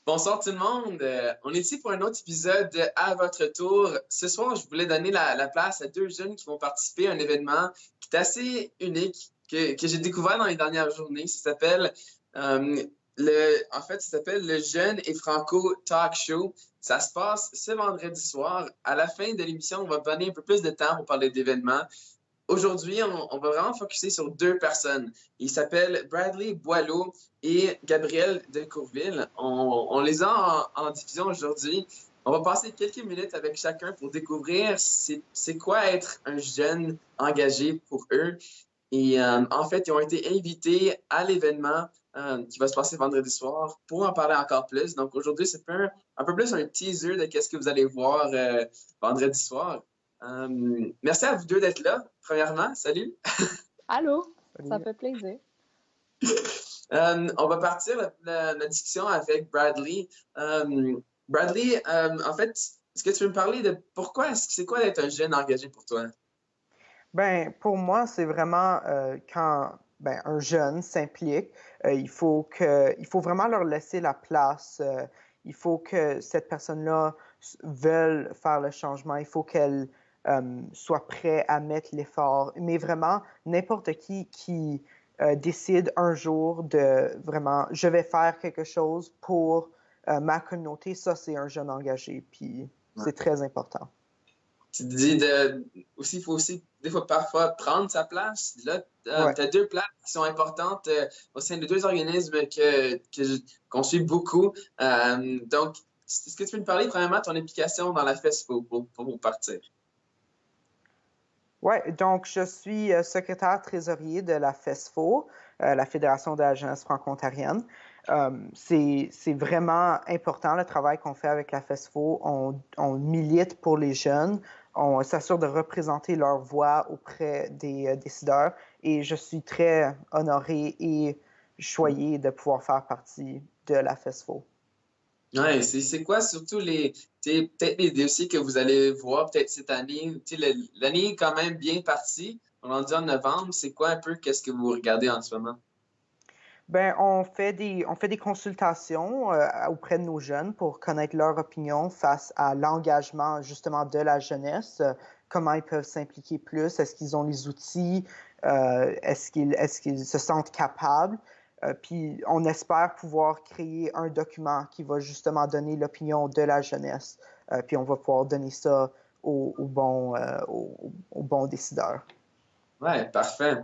Bonsoir tout le monde. On est ici pour un autre épisode de À votre tour. Ce soir, je voulais donner la place à deux jeunes qui vont participer à un événement qui est assez unique, que j'ai découvert dans les dernières journées. Euh, ça s'appelle le Jeune et Franco Talk Show. Ça se passe ce vendredi soir. À la fin de l'émission, on va donner un peu plus de temps pour parler d'événements. Aujourd'hui, on va vraiment focuser sur deux personnes. Ils s'appellent Bradley Boileau et Gabriel Decourville. On les a en diffusion aujourd'hui. On va passer quelques minutes avec chacun pour découvrir c'est quoi être un jeune engagé pour eux. Et en fait, ils ont été invités à l'événement qui va se passer vendredi soir pour en parler encore plus. Donc aujourd'hui, c'est un peu plus un teaser de qu'est-ce que vous allez voir vendredi soir. Merci à vous deux d'être là. Premièrement, salut. Allô, ça Salut. fait plaisir. On va partir la discussion avec Bradley. Bradley, en fait, est-ce que tu peux me parler de c'est quoi d'être un jeune engagé pour toi? Ben, pour moi, c'est vraiment quand un jeune s'implique, il faut vraiment leur laisser la place. Il faut que cette personne-là veuille faire le changement. Il faut qu'elle soit prête à mettre l'effort. Mais vraiment, n'importe qui décide un jour de vraiment, je vais faire quelque chose pour ma communauté, ça, c'est un jeune engagé. Puis c'est très important. Tu dis aussi, il faut aussi, des fois, parfois, prendre sa place. Là, Ouais. tu as deux places qui sont importantes au sein de deux organismes qu'on suit beaucoup. Donc, est-ce que tu peux me parler, premièrement, de ton implication dans la FESFO pour partir? Oui, donc je suis secrétaire trésorier de la FESFO, la Fédération de la jeunesse franco-ontarienne. C'est vraiment important le travail qu'on fait avec la FESFO. On milite pour les jeunes, on s'assure de représenter leur voix auprès des décideurs et je suis très honoré et choyé de pouvoir faire partie de la FESFO. Ouais, c'est quoi surtout peut-être les dossiers que vous allez voir peut-être cette année? L'année est quand même bien partie. On en dit en novembre. C'est quoi un peu qu'est-ce que vous regardez en ce moment? Ben, on fait des consultations auprès de nos jeunes pour connaître leur opinion face à l'engagement justement de la jeunesse, comment ils peuvent s'impliquer plus, est-ce qu'ils ont les outils, est-ce qu'ils se sentent capables. Puis on espère pouvoir créer un document qui va justement donner l'opinion de la jeunesse. Puis on va pouvoir donner ça aux bons décideurs. Ouais, parfait.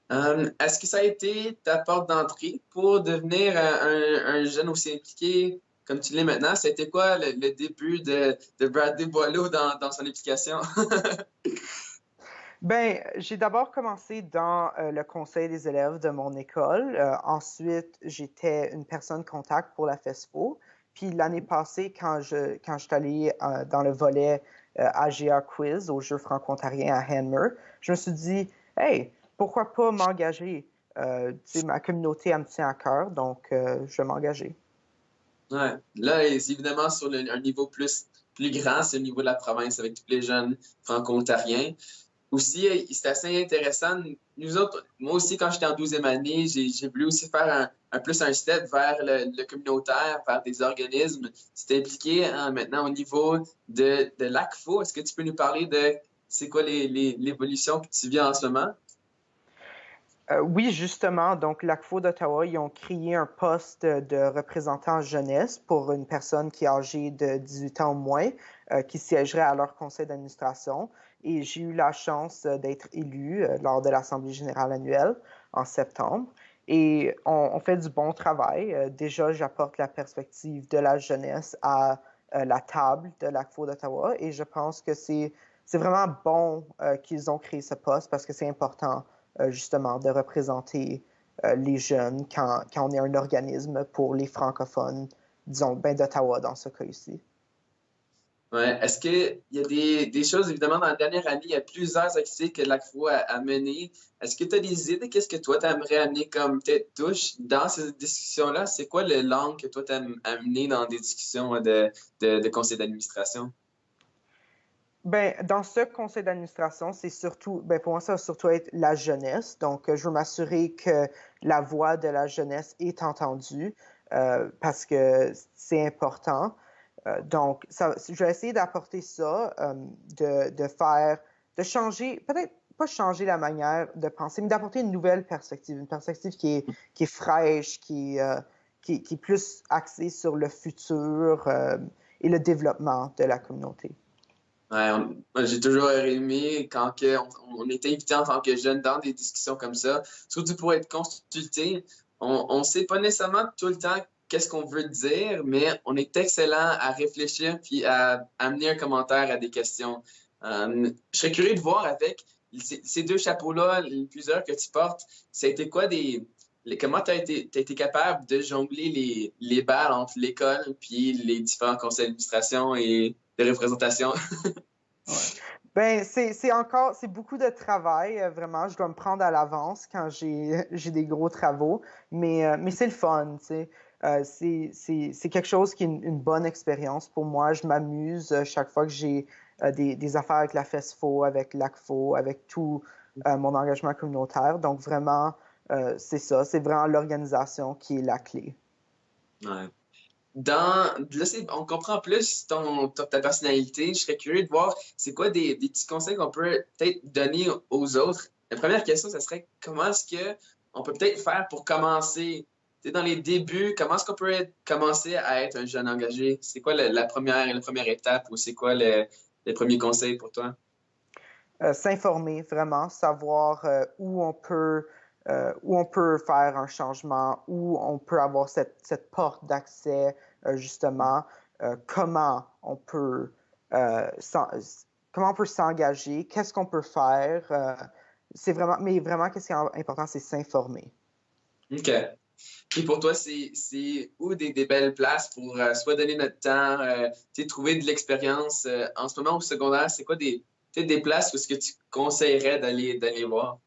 Est-ce que ça a été ta porte d'entrée pour devenir un jeune aussi impliqué comme tu l'es maintenant? Ça a été quoi le début de Bradley Boileau dans son implication? Ben, j'ai d'abord commencé dans le conseil des élèves de mon école. Ensuite, j'étais une personne contact pour la FESFO. Puis l'année passée, quand je suis allée dans le volet AGA Quiz au Jeu franco-ontarien à Hanmer, je me suis dit, hey, pourquoi pas m'engager? Ma communauté, elle me tient à cœur, donc je vais m'engager. Ouais. Là, c'est évidemment sur un niveau plus grand, c'est au niveau de la province avec tous les jeunes franco-ontariens. Aussi, c'est assez intéressant. Nous autres, moi aussi, quand j'étais en 12e année, j'ai voulu aussi faire plus un step vers le communautaire, vers des organismes. C'est impliqué maintenant au niveau de l'ACFO. Est-ce que tu peux nous parler de c'est quoi l'évolution que tu vis en ce moment? Oui, justement, donc l'ACFO d'Ottawa, ils ont créé un poste de représentant jeunesse pour une personne qui est âgée de 18 ans ou moins, qui siégerait à leur conseil d'administration. Et j'ai eu la chance d'être élu lors de l'Assemblée générale annuelle en septembre. Et on fait du bon travail. Déjà, j'apporte la perspective de la jeunesse à la table de l'ACFO d'Ottawa. Et je pense que c'est vraiment bon qu'ils ont créé ce poste parce que c'est important justement, de représenter les jeunes quand on est un organisme pour les francophones, disons, d'Ottawa dans ce cas ici. Ouais. Est-ce qu'il y a des choses, évidemment, dans la dernière année, il y a plusieurs activités que l'ACFO a menées. Est-ce que tu as des idées? Qu'est-ce que toi, tu aimerais amener comme peut-être touche dans ces discussions-là? C'est quoi le langue que toi, tu aimes amener dans des discussions de conseil d'administration? Ben, dans ce conseil d'administration, c'est surtout, pour moi, ça va surtout être la jeunesse. Donc, je veux m'assurer que la voix de la jeunesse est entendue. parce que c'est important. Donc, je vais essayer d'apporter ça, de changer, peut-être pas changer la manière de penser, mais d'apporter une nouvelle perspective, une perspective qui est fraîche, qui est plus axée sur le futur et le développement de la communauté. Ouais, moi, j'ai toujours aimé quand on est invité en tant que jeune dans des discussions comme ça, surtout pour être consulté. On ne sait pas nécessairement tout le temps qu'est-ce qu'on veut dire, mais on est excellent à réfléchir puis à amener un commentaire à des questions. Je serais curieux de voir avec ces deux chapeaux-là, les plusieurs que tu portes, ça a été quoi comment tu as été capable de jongler les balles entre l'école puis les différents conseils d'administration et de représentation? Ouais. Ben, c'est beaucoup de travail, vraiment. Je dois me prendre à l'avance quand j'ai des gros travaux, mais c'est le fun, tu sais. C'est quelque chose qui est une bonne expérience pour moi. Je m'amuse chaque fois que j'ai des affaires avec la FESFO, avec l'ACFO, avec tout mon engagement communautaire. Donc, vraiment, c'est ça. C'est vraiment l'organisation qui est la clé. Ouais. On comprend plus ta personnalité. Je serais curieux de voir c'est quoi des petits conseils qu'on peut peut-être donner aux autres. La première question, ça serait comment est-ce que on peut peut-être faire pour commencer, tu sais, dans les débuts, comment est-ce qu'on peut commencer à être un jeune engagé? C'est quoi la première étape ou c'est quoi les premiers conseils pour toi? S'informer vraiment, savoir où on peut faire un changement, où on peut avoir cette porte d'accès, justement, comment on peut comment on peut s'engager, qu'est-ce qu'on peut faire. Mais vraiment, qu'est-ce qui est important, c'est s'informer. OK. Et pour toi, c'est où des belles places pour soit donner notre temps, tu sais, trouver de l'expérience en ce moment au secondaire, c'est quoi peut-être des places où est-ce que tu conseillerais d'aller voir?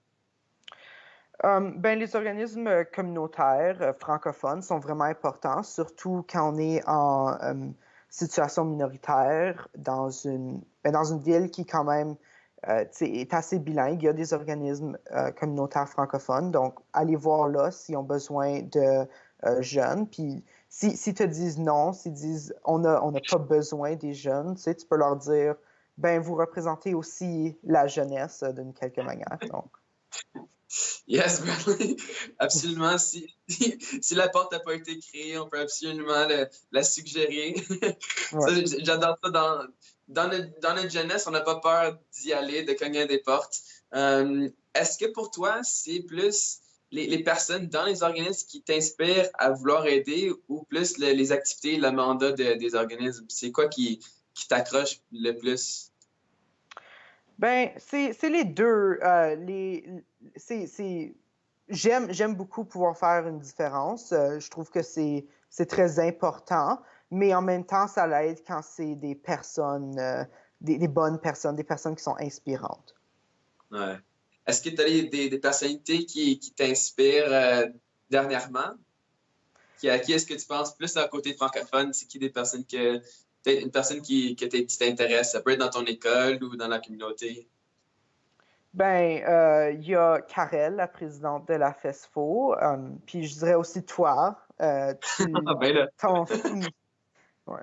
Ben, les organismes communautaires francophones sont vraiment importants, surtout quand on est en situation minoritaire dans une ville qui quand même est assez bilingue. Il y a des organismes communautaires francophones, donc allez voir là s'ils ont besoin de jeunes. Puis si te disent non, s'ils disent on n'a pas besoin des jeunes, tu peux leur dire ben vous représentez aussi la jeunesse d'une quelque manière. Donc. Yes, Bradley. Absolument. Si la porte n'a pas été créée, on peut absolument la suggérer. Ça, Ouais. j'adore ça. Dans notre jeunesse, on n'a pas peur d'y aller, de cogner à des portes. Est-ce que pour toi, c'est plus les personnes dans les organismes qui t'inspirent à vouloir aider ou plus les activités, le mandat des organismes? C'est quoi qui t'accroche le plus? Ben, c'est les deux. J'aime beaucoup pouvoir faire une différence. Je trouve que c'est très important, mais en même temps, ça l'aide quand c'est des personnes, des bonnes personnes, des personnes qui sont inspirantes. Ouais. Est-ce que tu as des personnalités qui t'inspirent dernièrement? À qui est-ce que tu penses plus à côté francophone? C'est qui des personnes peut-être une personne qui t'intéresse? Ça peut être dans ton école ou dans la communauté. Ben, il y a Karel, la présidente de la FESFO, puis je dirais aussi toi, Ah ben là. ton, ouais.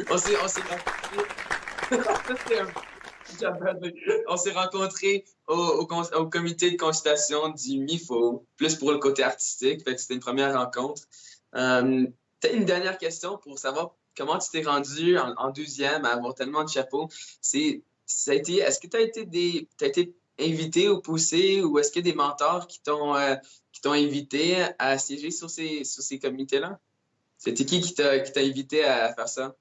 On s'est rencontrés. On s'est rencontrés au comité de consultation du MIFO, plus pour le côté artistique. Fait que c'était une première rencontre. Peut-être une dernière question pour savoir comment tu t'es rendu en deuxième à avoir tellement de chapeaux. Est-ce que tu t'as été invité ou poussé ou est-ce qu'il y a des mentors qui t'ont invité à siéger sur ces comités-là? C'était qui t'a invité à faire ça?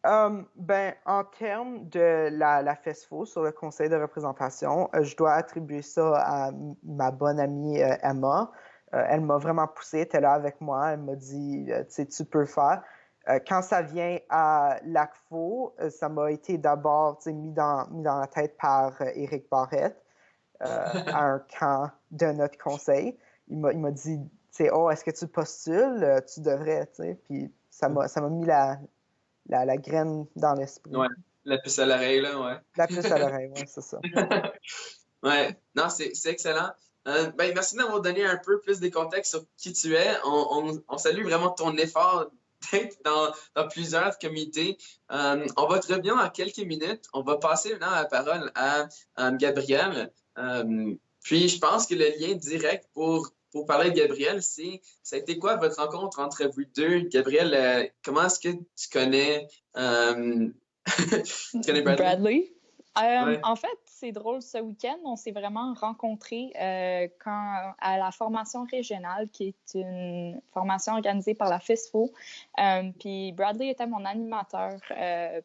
Ben, en termes de la FESFO sur le conseil de représentation, je dois attribuer ça à ma bonne amie Emma. Elle m'a vraiment poussé, elle était là avec moi, elle m'a dit, tu sais, tu peux le faire. Quand ça vient à l'ACFO, ça m'a été d'abord mis dans la tête par Éric Barrette à un camp de notre conseil. Il m'a dit, tu sais, oh, est-ce que tu postules? Tu devrais, tu sais. Puis ça m'a mis la graine dans l'esprit. Ouais, la puce à l'oreille, là, ouais. La puce à l'oreille, ouais, c'est ça. Ouais, non, c'est excellent. Merci d'avoir donné un peu plus de contexte sur qui tu es. On salue vraiment ton effort d'être dans plusieurs comités. On va te revenir dans quelques minutes. On va passer maintenant la parole à Gabriel. Puis, je pense que le lien direct pour parler de Gabriel, ça a été quoi votre rencontre entre vous deux? Gabriel, comment est-ce que tu connais, tu connais Bradley? Bradley. Ouais. En fait, c'est drôle, ce week-end, on s'est vraiment rencontrés à la formation régionale, qui est une formation organisée par la FESFO. Puis Bradley était mon animateur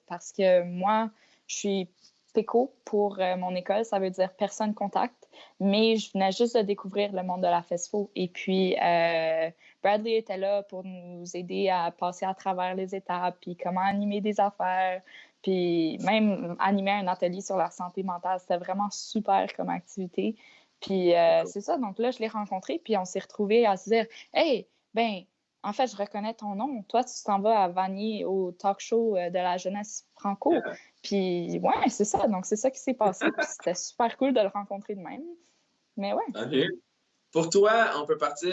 parce que moi, je suis PECO pour mon école, ça veut dire personne contact, mais je venais juste de découvrir le monde de la FESFO. Et puis, Bradley était là pour nous aider à passer à travers les étapes, puis comment animer des affaires, puis même animer un atelier sur la santé mentale. C'était vraiment super comme activité. Puis c'est ça, donc là, je l'ai rencontré, puis on s'est retrouvés à se dire « Hey, ben, en fait, je reconnais ton nom. Toi, tu t'en vas à Vanier au talk show de la jeunesse franco. » Puis ouais, c'est ça. Donc, c'est ça qui s'est passé. Puis c'était super cool de le rencontrer de même. Mais ouais. OK. Pour toi, on peut partir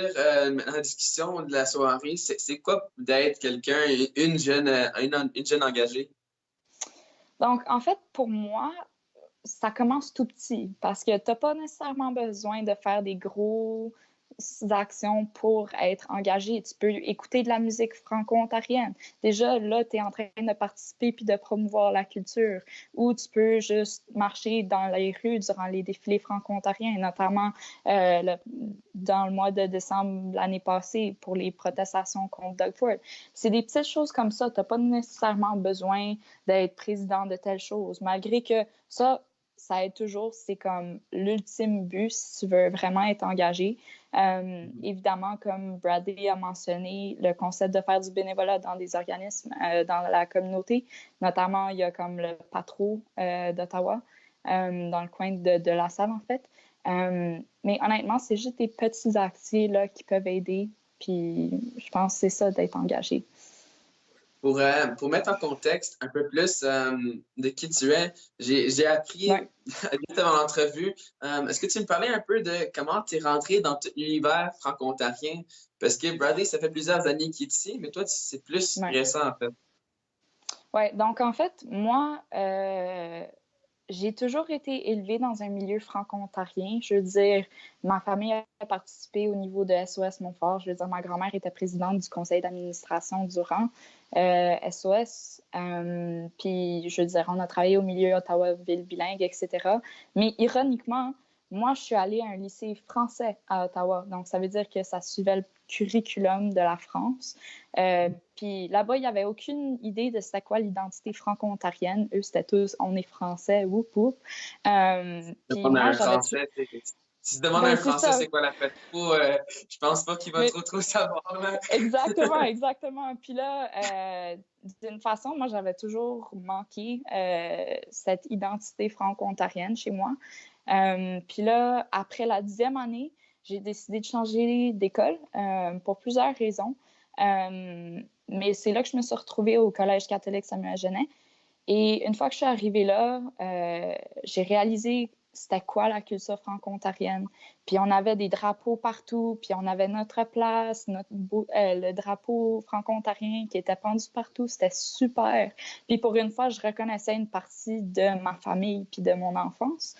maintenant à la discussion de la soirée. C'est quoi d'être quelqu'un, une jeune engagée? Donc, en fait, pour moi, ça commence tout petit parce que tu n'as pas nécessairement besoin de faire des grosses actions pour être engagé. Tu peux écouter de la musique franco-ontarienne. Déjà, là, tu es en train de participer puis de promouvoir la culture. Ou tu peux juste marcher dans les rues durant les défilés franco-ontariens, notamment dans le mois de décembre l'année passée pour les protestations contre Doug Ford. C'est des petites choses comme ça. Tu n'as pas nécessairement besoin d'être président de telle chose, malgré que ça aide toujours. C'est comme l'ultime but si tu veux vraiment être engagé. Évidemment, comme Bradley a mentionné, le concept de faire du bénévolat dans des organismes dans la communauté, notamment, il y a comme le Patro d'Ottawa, dans le coin de la salle, en fait. Mais honnêtement, c'est juste des petits actions là, qui peuvent aider. Puis je pense que c'est ça, d'être engagé. Pour mettre en contexte un peu plus de qui tu es, j'ai appris juste avant l'entrevue. Est-ce que tu me parlais un peu de comment tu es rentré dans tout l'univers franco-ontarien? Parce que Bradley, ça fait plusieurs années qu'il est ici, mais toi, c'est plus récent en fait. Oui, donc en fait, moi, j'ai toujours été élevée dans un milieu franco-ontarien. Je veux dire, ma famille a participé au niveau de SOS Montfort. Je veux dire, ma grand-mère était présidente du conseil d'administration durant SOS. Puis, je veux dire, on a travaillé au milieu Ottawa-Ville bilingue, etc. Mais ironiquement, moi, je suis allée à un lycée français à Ottawa. Donc, ça veut dire que ça suivait le curriculum de la France. Puis là-bas, il n'y avait aucune idée de c'était quoi l'identité franco-ontarienne. Eux, c'était tous « on est français, whoop whoop ». Puis moi, j'avais... Si tu demandes à un Français c'est quoi la FESFO, je pense pas qu'il va trop savoir. Là. Exactement. Puis là, d'une façon, moi, j'avais toujours manqué cette identité franco-ontarienne chez moi. Puis là, après la 10e année, j'ai décidé de changer d'école pour plusieurs raisons. Mais c'est là que je me suis retrouvée au Collège catholique Samuel Genet. Et une fois que je suis arrivée là, j'ai réalisé c'était quoi la culture franco-ontarienne. Puis on avait des drapeaux partout, puis on avait notre place, le drapeau franco-ontarien qui était pendu partout. C'était super. Puis pour une fois, je reconnaissais une partie de ma famille puis de mon enfance.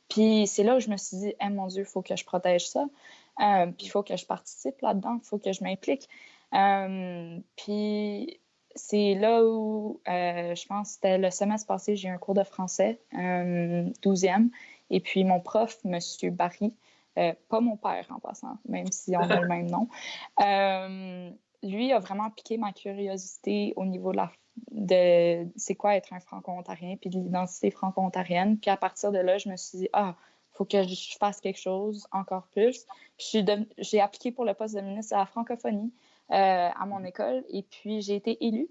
Puis c'est là où je me suis dit, mon Dieu, il faut que je protège ça. Puis il faut que je participe là-dedans, il faut que je m'implique. Puis c'est là où, je pense que c'était le semestre passé, j'ai eu un cours de français, 12e. Et puis mon prof, M. Barry, pas mon père en passant, même si on a le même nom, lui a vraiment piqué ma curiosité au niveau de c'est quoi être un franco-ontarien, puis de l'identité franco-ontarienne. Puis à partir de là, je me suis dit, il faut que je fasse quelque chose encore plus. J'ai appliqué pour le poste de ministre de la francophonie à mon école, et puis j'ai été élue.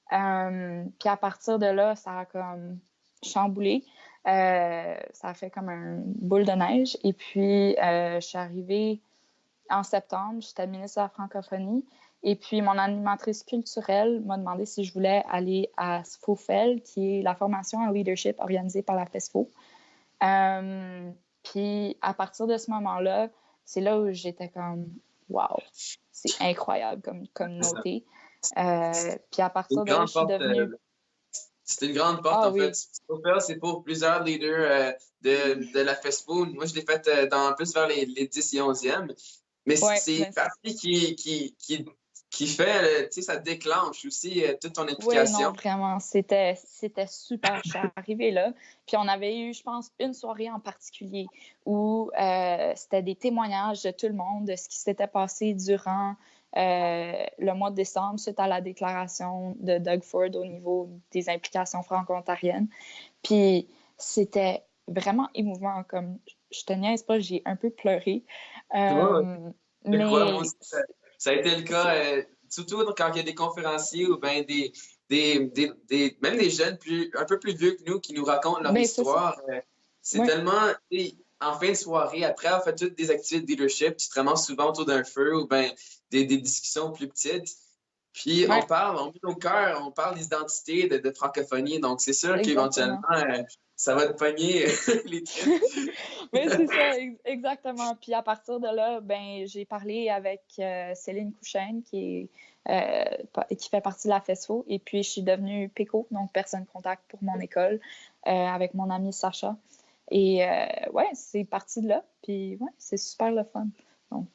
Puis à partir de là, ça a comme chamboulé. Ça a fait comme un boule de neige. Et puis, je suis arrivée en septembre, j'étais ministre de la francophonie. Et puis, mon animatrice culturelle m'a demandé si je voulais aller à SFOFEL, qui est la formation en leadership organisée par la FESFO. Puis, à partir de ce moment-là, c'est là où j'étais comme « Wow! » C'est incroyable comme communauté. Puis à partir de là, je suis devenue... C'est une grande porte, en fait. C'est pour plusieurs leaders de la fast food. Moi, je l'ai fait plus vers les 10 et 11e. Mais c'est une partie qui fait, tu sais, ça déclenche aussi toute ton implication. Oui, non, vraiment. C'était super. Je suis arrivée là. Puis on avait eu, je pense, une soirée en particulier où c'était des témoignages de tout le monde de ce qui s'était passé durant le mois de décembre suite à la déclaration de Doug Ford au niveau des implications franco-ontariennes. Puis c'était vraiment émouvant. Comme je te niaise pas, j'ai un peu pleuré. Mais ça a été le cas, surtout quand il y a des conférenciers ou bien même des jeunes un peu plus vieux que nous qui nous racontent leur histoire. C'est tellement... En fin de soirée, après avoir fait toutes des activités de leadership, tu te ramasses souvent autour d'un feu ou bien des discussions plus petites. Puis on met nos cœurs, on parle d'identité, de francophonie. Donc c'est sûr qu'éventuellement, ça va te pogner les trucs. Oui, c'est ça, exactement. Puis à partir de là, ben j'ai parlé avec Céline Couchaine qui fait partie de la FESFO. Et puis je suis devenue PECO, donc personne contact pour mon école, avec mon amie Sacha. Et c'est parti de là. Puis c'est super le fun. Donc,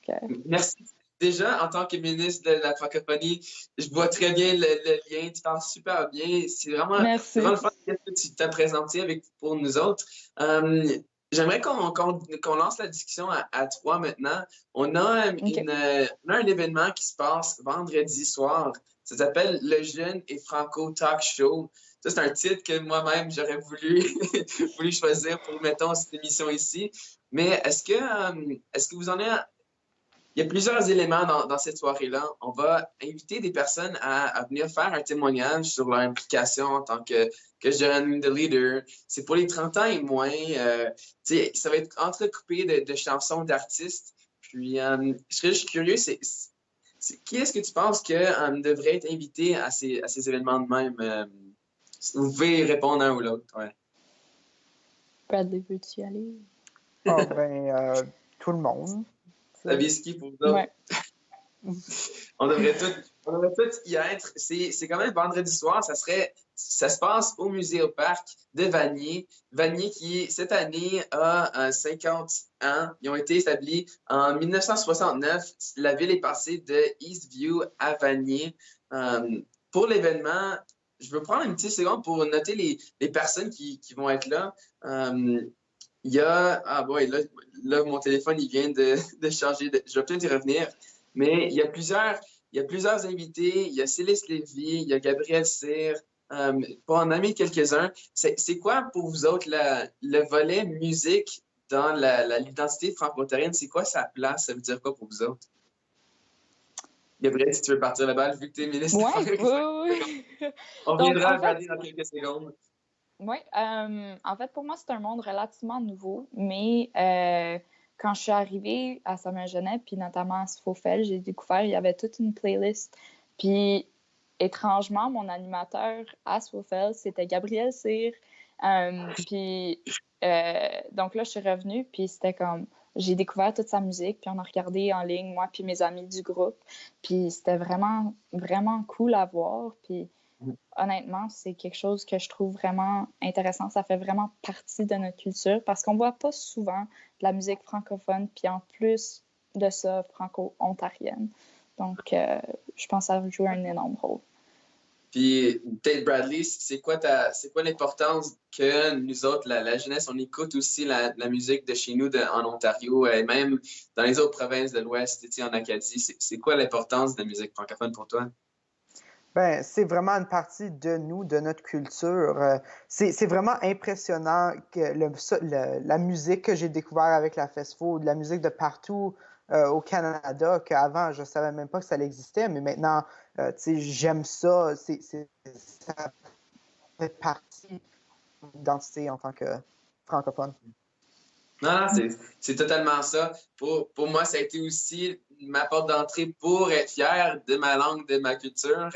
Merci. Déjà, en tant que ministre de la francophonie, je vois très bien le lien. Tu parles super bien. C'est vraiment le fun que tu t'as présenté pour nous autres. J'aimerais qu'on lance la discussion à trois maintenant. On a un événement qui se passe vendredi soir. Ça s'appelle Le Jeune et Franco Talk Show. Ça, c'est un titre que moi-même, j'aurais voulu choisir pour, mettons, cette émission ici. Mais est-ce que vous en avez... Il y a plusieurs éléments dans cette soirée-là. On va inviter des personnes à venir faire un témoignage sur leur implication en tant que jeune, de leader. C'est pour les 30 ans et moins. Ça va être entrecoupé de chansons d'artistes. Puis, je serais juste curieux, qui est-ce que tu penses que devrait être invité à ces événements de même? Vous pouvez répondre un ou l'autre. Ouais. Bradley, veux-tu y aller? Tout le monde. Tabisky pour vous autres. On devrait tous y être. C'est quand même vendredi soir. Ça se passe au Musée au Parc de Vanier. Vanier qui, cette année, a 50 ans. Ils ont été établis en 1969. La ville est passée de Eastview à Vanier. Pour l'événement, je veux prendre une petite seconde pour noter les personnes qui vont être là. Il y a... Ah boy, là, mon téléphone, il vient de changer. Je vais peut-être y revenir. Mais il y a plusieurs invités. Il y a Céleste Lévy, il y a Gabriel Cyr. Pour en nommer quelques-uns, c'est quoi pour vous autres le volet musique dans l'identité franco-ontarienne? C'est quoi sa place? Ça veut dire quoi pour vous autres? Gabriel, si tu veux partir la balle, vu que tu es ministre. Oui. On viendra à Bradley dans quelques secondes. Oui, en fait, pour moi, c'est un monde relativement nouveau, mais quand je suis arrivée à Saint-Genet, puis notamment à Sfofel, j'ai découvert qu'il y avait toute une playlist. Puis, étrangement, mon animateur à Sfofel, c'était Gabriel Cyr. Puis, donc là, je suis revenue, puis c'était comme... J'ai découvert toute sa musique, puis on a regardé en ligne, moi puis mes amis du groupe. Puis c'était vraiment, vraiment cool à voir. Puis honnêtement, c'est quelque chose que je trouve vraiment intéressant. Ça fait vraiment partie de notre culture parce qu'on ne voit pas souvent de la musique francophone, puis en plus de ça, franco-ontarienne. Donc, je pense que ça joue un énorme rôle. Puis, peut-être, Bradley, c'est quoi l'importance que nous autres, la jeunesse, on écoute aussi la musique de chez nous en Ontario et même dans les autres provinces de l'Ouest, en Acadie? C'est quoi l'importance de la musique francophone pour toi? Ben, c'est vraiment une partie de nous, de notre culture. C'est vraiment impressionnant que la musique que j'ai découvert avec la FESFO, de la musique de partout au Canada, qu'avant, je ne savais même pas que ça existait, mais maintenant, j'aime ça. Ça fait partie de l'identité en tant que francophone. Non, c'est totalement ça. Pour moi, ça a été aussi ma porte d'entrée pour être fier de ma langue, de ma culture.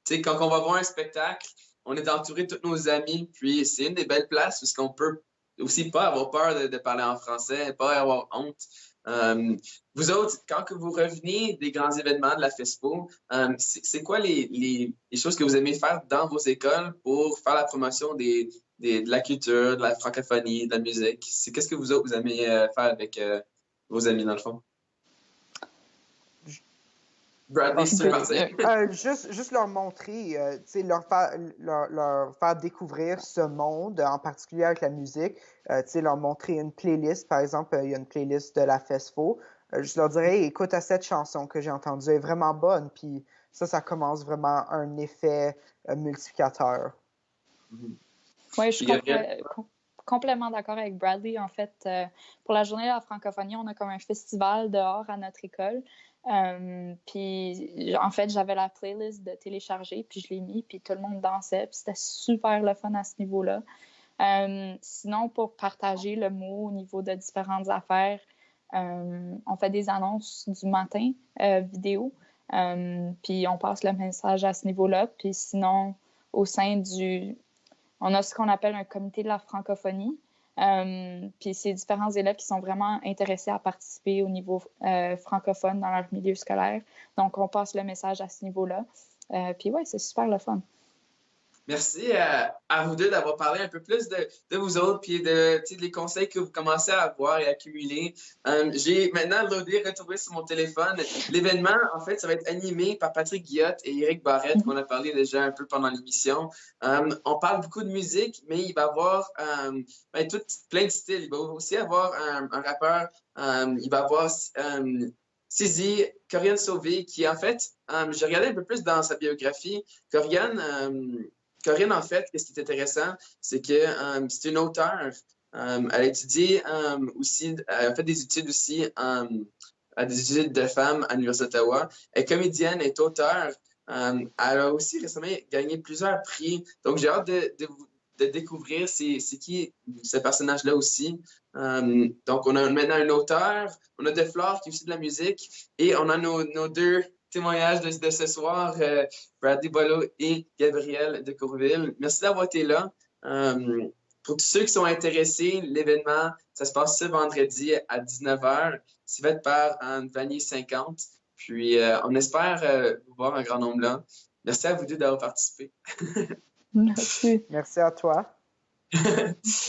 Quand on va voir un spectacle, on est entouré de tous nos amis, puis c'est une des belles places parce qu'on peut aussi pas avoir peur de parler en français, pas avoir honte. Vous autres, quand que vous revenez des grands événements de la FESPO, c'est quoi les choses que vous aimez faire dans vos écoles pour faire la promotion de la culture, de la francophonie, de la musique? Qu'est-ce que vous autres, vous aimez faire avec vos amis, dans le fond? Bradley, si tu veux partir. Juste leur montrer, leur faire découvrir ce monde, en particulier avec la musique. Leur montrer une playlist, par exemple, il y a une playlist de la FESFO. Je leur dirais, écoute à cette chanson que j'ai entendue, elle est vraiment bonne. Puis ça commence vraiment un effet multiplicateur. Oui, je suis complètement d'accord avec Bradley. En fait, pour la journée de la francophonie, on a comme un festival dehors à notre école. Puis, en fait, j'avais la playlist de télécharger, puis je l'ai mis, puis tout le monde dansait, puis c'était super le fun à ce niveau-là. Sinon, pour partager le mot au niveau de différentes affaires, on fait des annonces du matin vidéo, puis on passe le message à ce niveau-là. Puis sinon, au sein on a ce qu'on appelle un comité de la francophonie. Puis c'est différents élèves qui sont vraiment intéressés à participer au niveau francophone dans leur milieu scolaire. Donc, on passe le message à ce niveau-là. Puis ouais, c'est super le fun. Merci à vous deux d'avoir parlé un peu plus de vous autres puis de les conseils que vous commencez à avoir et accumuler. J'ai maintenant retrouvé sur mon téléphone. L'événement, en fait, ça va être animé par Patrick Guillotte et Éric Barrette, qu'on a parlé déjà un peu pendant l'émission. On parle beaucoup de musique, mais il va y avoir plein de styles. Il va aussi avoir un rappeur. Il va y avoir Sizi, Corianne Sauvé, qui en fait, j'ai regardé un peu plus dans sa biographie. Corinne, en fait, ce qui est intéressant, c'est que c'est une auteure. Elle a étudié aussi, elle a fait des études aussi à des études de femmes à l'Université d'Ottawa. Elle est comédienne, elle est auteure. Elle a aussi récemment gagné plusieurs prix. Donc, j'ai hâte de découvrir c'est qui ce personnage-là aussi. Donc, on a maintenant un auteur, on a Deflore qui est aussi de la musique et on a nos deux témoignages de ce soir, Bradley Boileau et Gabriel de Courville. Merci d'avoir été là. Pour tous ceux qui sont intéressés, l'événement, ça se passe ce vendredi à 19h. C'est fait par Vanier 50. Puis, on espère vous voir un grand nombre là. Merci à vous deux d'avoir participé. Merci. Merci à toi.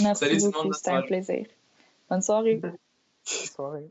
Merci beaucoup, c'était un plaisir. Bonne soirée. Bonne soirée.